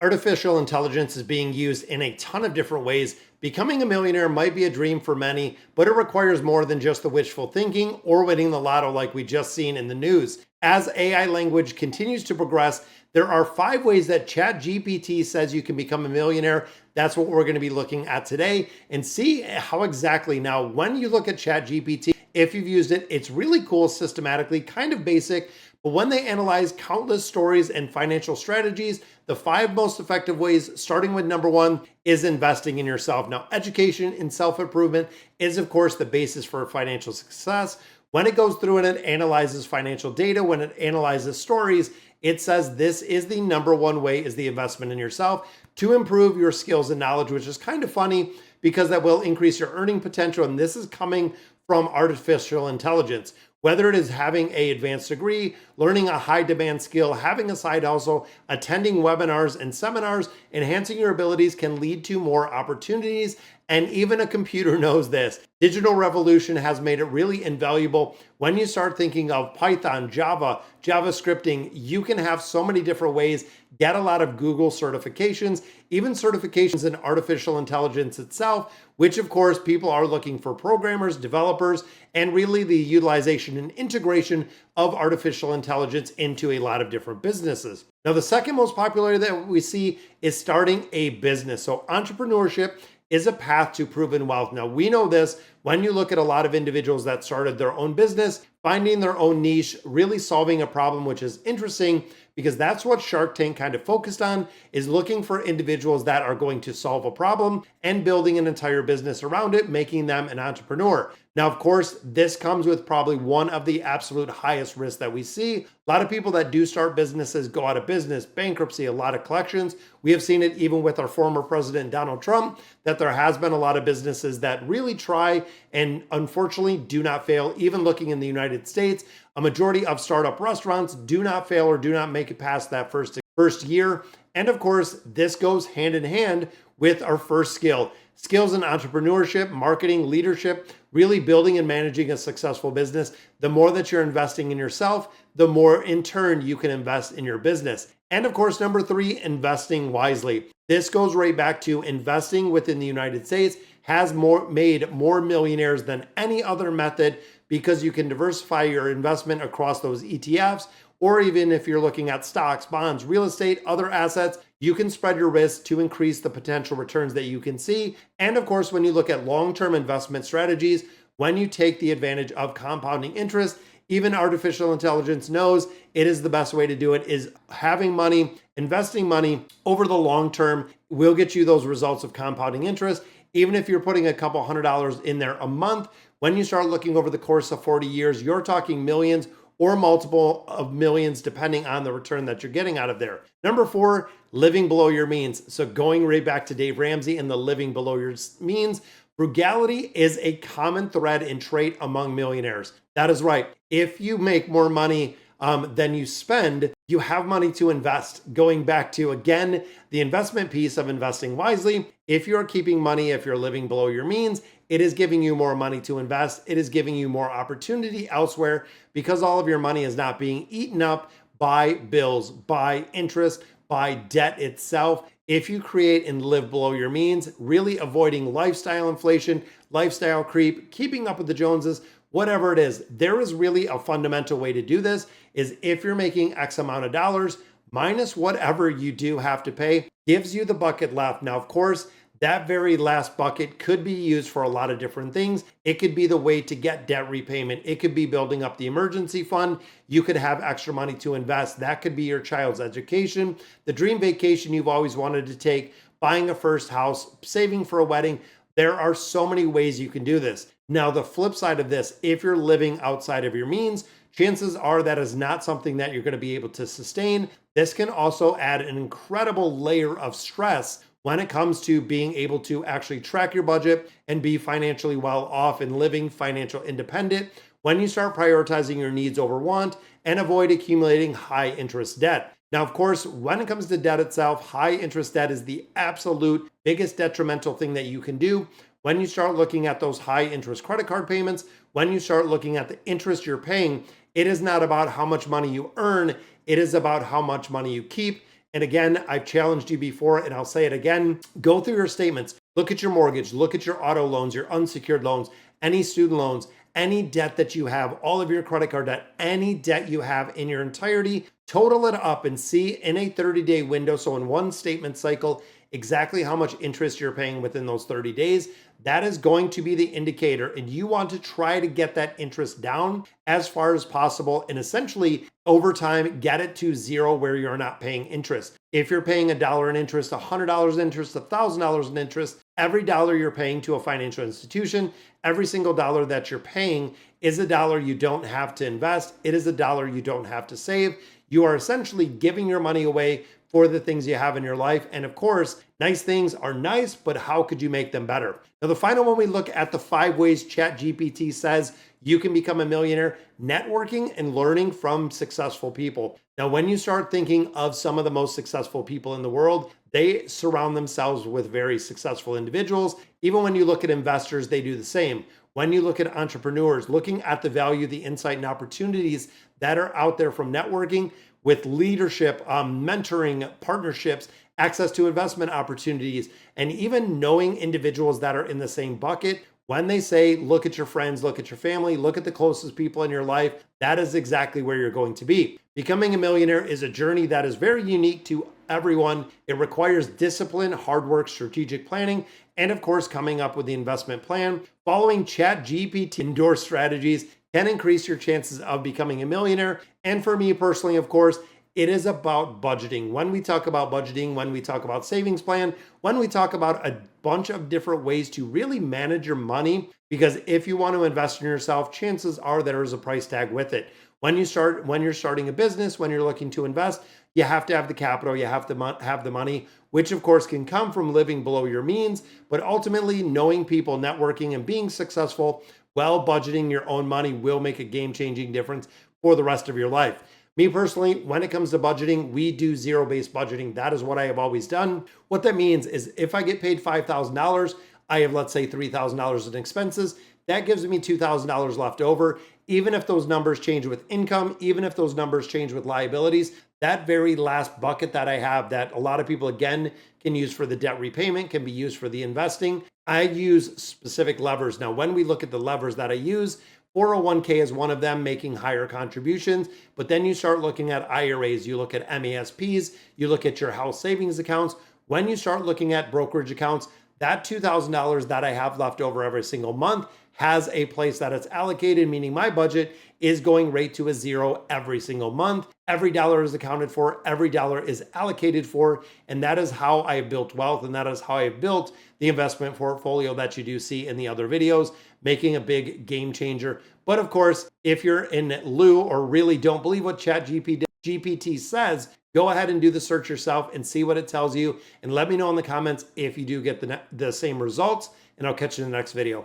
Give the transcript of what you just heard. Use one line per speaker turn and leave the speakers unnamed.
Artificial intelligence is being used in a ton of different ways. Becoming a millionaire might be a dream for many, but it requires more than just the wishful thinking or winning the lotto like we just seen in the news. As AI language continues to progress, there are 5 ways that ChatGPT says you can become a millionaire. That's what we're going to be looking at today and see how exactly. Now, when you look at ChatGPT, if you've used it, it's really cool systematically, kind of basic. But when they analyze countless stories and financial strategies, the 5 most effective ways, starting with number 1, is investing in yourself. Now, education and self-improvement is, of course, the basis for financial success. When it goes through and it analyzes financial data, when it analyzes stories, it says this is the number 1 way is the investment in yourself to improve your skills and knowledge, which is kind of funny because that will increase your earning potential. And this is coming from artificial intelligence. Whether it is having an advanced degree, learning a high demand skill, having a side hustle, attending webinars and seminars, enhancing your abilities can lead to more opportunities. And even a computer knows this. Digital revolution has made it really invaluable. When you start thinking of Python, Java, JavaScripting, you can have so many different ways, get a lot of Google certifications, even certifications in artificial intelligence itself, which of course people are looking for programmers, developers, and really the utilization and integration of artificial intelligence into a lot of different businesses. Now, the second most popular that we see is starting a business. So entrepreneurship is a path to proven wealth. Now, we know this when you look at a lot of individuals that started their own business, finding their own niche, really solving a problem, which is interesting because that's what Shark Tank kind of focused on, is looking for individuals that are going to solve a problem and building an entire business around it, making them an entrepreneur. Now, of course, this comes with probably one of the absolute highest risks that we see. A lot of people that do start businesses go out of business, bankruptcy, a lot of collections. We have seen it even with our former president, Donald Trump, that there has been a lot of businesses that really try and unfortunately do not fail. Even looking in the United States, a majority of startup restaurants do not fail or do not make it past that first year. And of course, this goes hand in hand with our first skill. Skills in entrepreneurship, marketing, leadership, really building and managing a successful business. The more that you're investing in yourself, the more in turn you can invest in your business. And of course, number 3, investing wisely. This goes right back to investing within the United States has made more millionaires than any other method because you can diversify your investment across those ETFs, or even if you're looking at stocks, bonds, real estate, other assets, you can spread your risk to increase the potential returns that you can see. And of course, when you look at long-term investment strategies, when you take the advantage of compounding interest, even artificial intelligence knows it is the best way to do it, is having money, investing money over the long term will get you those results of compounding interest. Even if you're putting a couple $100 in there a month, when you start looking over the course of 40 years, you're talking millions or multiple of millions, depending on the return that you're getting out of there. Number 4, living below your means. So going right back to Dave Ramsey and the living below your means, frugality is a common thread and trait among millionaires. That is right. If you make more money than you spend, you have money to invest. Going back to, again, the investment piece of investing wisely, if you're keeping money, if you're living below your means, it is giving you more money to invest. It is giving you more opportunity elsewhere because all of your money is not being eaten up by bills, by interest, by debt itself. If you create and live below your means, really avoiding lifestyle inflation, lifestyle creep, keeping up with the Joneses, whatever it is, there is really a fundamental way to do this is if you're making X amount of dollars minus whatever you do have to pay, gives you the bucket left. Now, of course, that very last bucket could be used for a lot of different things. It could be the way to get debt repayment. It could be building up the emergency fund. You could have extra money to invest. That could be your child's education, the dream vacation you've always wanted to take, buying a first house, saving for a wedding. There are so many ways you can do this. Now, the flip side of this, if you're living outside of your means, chances are that is not something that you're going to be able to sustain. This can also add an incredible layer of stress when it comes to being able to actually track your budget and be financially well off and living financial independent when you start prioritizing your needs over want and avoid accumulating high interest debt. Now, of course, when it comes to debt itself, high interest debt is the absolute biggest detrimental thing that you can do. When you start looking at those high interest credit card payments, when you start looking at the interest you're paying, it is not about how much money you earn, it is about how much money you keep. And again, I've challenged you before and I'll say it again. Go through your statements. Look at your mortgage, look at your auto loans, your unsecured loans, any student loans, any debt that you have, all of your credit card debt, any debt you have in your entirety, total it up and see in a 30-day window, so in one statement cycle, exactly how much interest you're paying within those 30 days. That is going to be the indicator, and you want to try to get that interest down as far as possible and essentially over time get it to zero where you're not paying interest. If you're paying $1 in interest, $100 in interest, $1,000 in interest, every dollar you're paying to a financial institution, every single dollar that you're paying is a dollar you don't have to invest. It is a dollar you don't have to save. You are essentially giving your money away for the things you have in your life. And of course, nice things are nice, but how could you make them better? Now, the final one, we look at the 5 ways ChatGPT says you can become a millionaire: networking and learning from successful people. Now, when you start thinking of some of the most successful people in the world, they surround themselves with very successful individuals. Even when you look at investors, they do the same. When you look at entrepreneurs, looking at the value, the insight, and opportunities that are out there from networking with leadership, mentoring, partnerships, access to investment opportunities, and even knowing individuals that are in the same bucket. When they say, look at your friends, look at your family, look at the closest people in your life, that is exactly where you're going to be. Becoming a millionaire is a journey that is very unique to everyone. It requires discipline, hard work, strategic planning, and of course, coming up with the investment plan. Following ChatGPT endorsed strategies can increase your chances of becoming a millionaire. And for me personally, of course, it is about budgeting. When we talk about budgeting, when we talk about savings plan, when we talk about a bunch of different ways to really manage your money, because if you want to invest in yourself, chances are there is a price tag with it. When you're starting a business, when you're looking to invest, you have to have the capital, you have to have the money, which of course can come from living below your means, but ultimately knowing people, networking, and being successful while budgeting your own money will make a game-changing difference for the rest of your life. Me personally, when it comes to budgeting, we do zero-based budgeting. That is what I have always done. What that means is if I get paid $5,000, I have, let's say, $3,000 in expenses. That gives me $2,000 left over. Even if those numbers change with income, even if those numbers change with liabilities, that very last bucket that I have that a lot of people, again, can use for the debt repayment, can be used for the investing. I use specific levers. Now, when we look at the levers that I use, 401k is one of them, making higher contributions. But then you start looking at IRAs, you look at MASPs, you look at your house savings accounts. When you start looking at brokerage accounts, that $2,000 that I have left over every single month has a place that it's allocated, meaning my budget is going right to a zero every single month. Every dollar is accounted for, every dollar is allocated for, and that is how I have built wealth, and that is how I have built the investment portfolio that you do see in the other videos, making a big game changer. But of course, if you're in lieu or really don't believe what ChatGPT says, go ahead and do the search yourself and see what it tells you, and let me know in the comments if you do get the same results, and I'll catch you in the next video.